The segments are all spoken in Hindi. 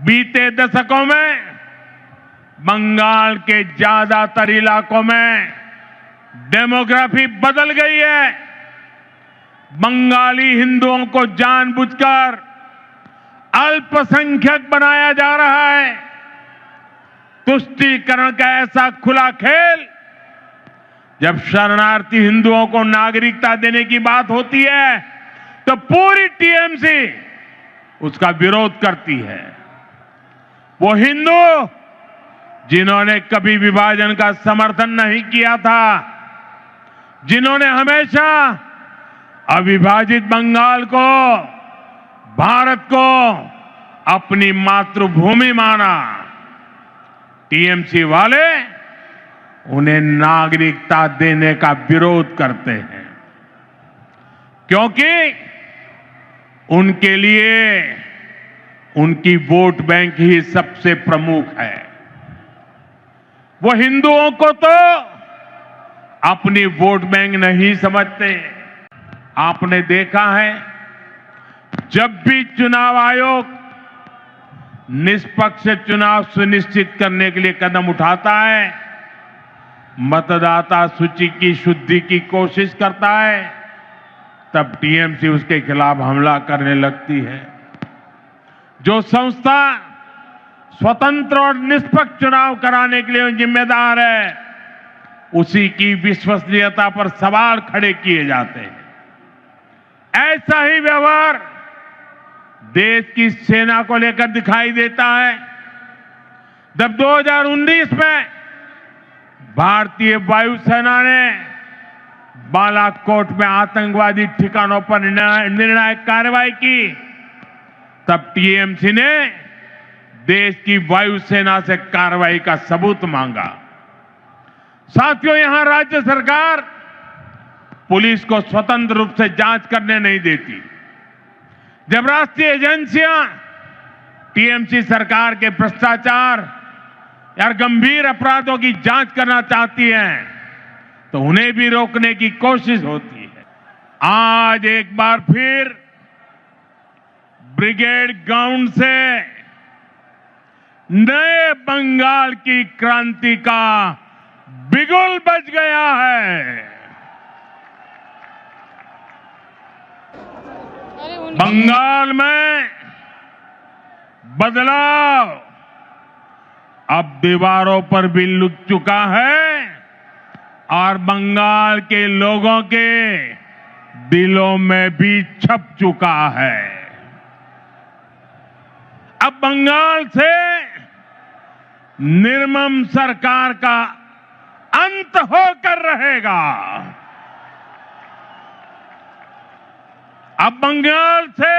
बीते दशकों में बंगाल के ज्यादातर इलाकों में डेमोग्राफी बदल गई है। बंगाली हिंदुओं को जानबूझकर अल्पसंख्यक बनाया जा रहा है। तुष्टीकरण का ऐसा खुला खेल, जब शरणार्थी हिंदुओं को नागरिकता देने की बात होती है तो पूरी टीएमसी उसका विरोध करती है। वो हिंदू जिन्होंने कभी विभाजन का समर्थन नहीं किया था, जिन्होंने हमेशा अविभाजित बंगाल को, भारत को अपनी मातृभूमि माना, टीएमसी वाले उन्हें नागरिकता देने का विरोध करते हैं, क्योंकि उनके लिए उनकी वोट बैंक ही सबसे प्रमुख है। वो हिंदुओं को तो अपनी वोट बैंक नहीं समझते। आपने देखा है, जब भी चुनाव आयोग निष्पक्ष चुनाव सुनिश्चित करने के लिए कदम उठाता है, मतदाता सूची की शुद्धि की कोशिश करता है, तब टीएमसी उसके खिलाफ हमला करने लगती है। जो संस्था स्वतंत्र और निष्पक्ष चुनाव कराने के लिए जिम्मेदार है, उसी की विश्वसनीयता पर सवाल खड़े किए जाते हैं। ऐसा ही व्यवहार देश की सेना को लेकर दिखाई देता है। जब 2019 में भारतीय वायुसेना ने बालाकोट में आतंकवादी ठिकानों पर निर्णायक कार्रवाई की, तब टीएमसी ने देश की वायुसेना से कार्रवाई का सबूत मांगा। साथियों, यहां राज्य सरकार पुलिस को स्वतंत्र रूप से जांच करने नहीं देती। जब राष्ट्रीय एजेंसियां टीएमसी सरकार के भ्रष्टाचार या गंभीर अपराधों की जांच करना चाहती हैं, तो उन्हें भी रोकने की कोशिश होती है। आज एक बार फिर ब्रिगेड ग्राउंड से नए बंगाल की क्रांति का बिगुल बज गया है। बंगाल में बदलाव अब दीवारों पर भी लुक चुका है और बंगाल के लोगों के दिलों में भी छप चुका है। अब बंगाल से निर्मम सरकार का अंत होकर रहेगा। अब बंगाल से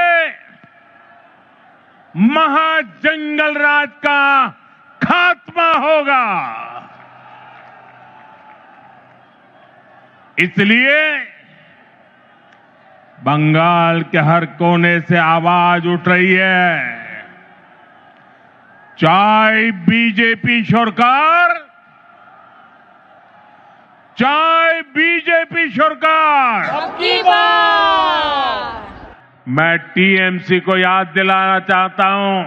महाजंगल राज का खात्मा होगा। इसलिए बंगाल के हर कोने से आवाज उठ रही है, चाहे बीजेपी सरकार, चाहे बीजेपी सरकार। मैं टीएमसी को याद दिलाना चाहता हूं,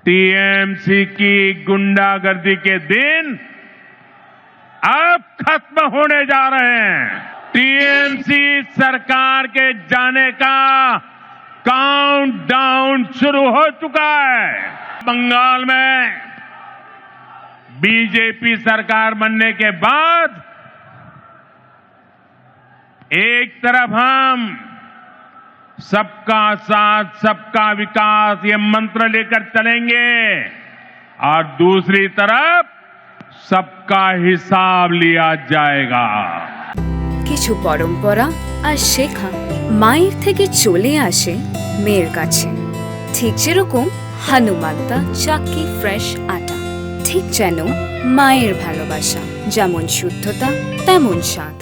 टीएमसी की गुंडागर्दी के दिन अब खत्म होने जा रहे हैं। टीएमसी सरकार के जाने का काउंटडाउन शुरू हो चुका है। बंगाल में बीजेपी सरकार बनने के बाद एक तरफ हम सबका साथ सबका विकास ये मंत्र लेकर चलेंगे और दूसरी तरफ सबका हिसाब लिया जाएगा। কিছু পরম্পরা আর শেখা মায়ের থেকে চলে আসে মেয়ের কাছে, ঠিক যেরকম হনুমান্তা চাক্কি ফ্রেশ আটা, ঠিক যেন মায়ের ভালোবাসা, যেমন শুদ্ধতা তেমন স্বাদ।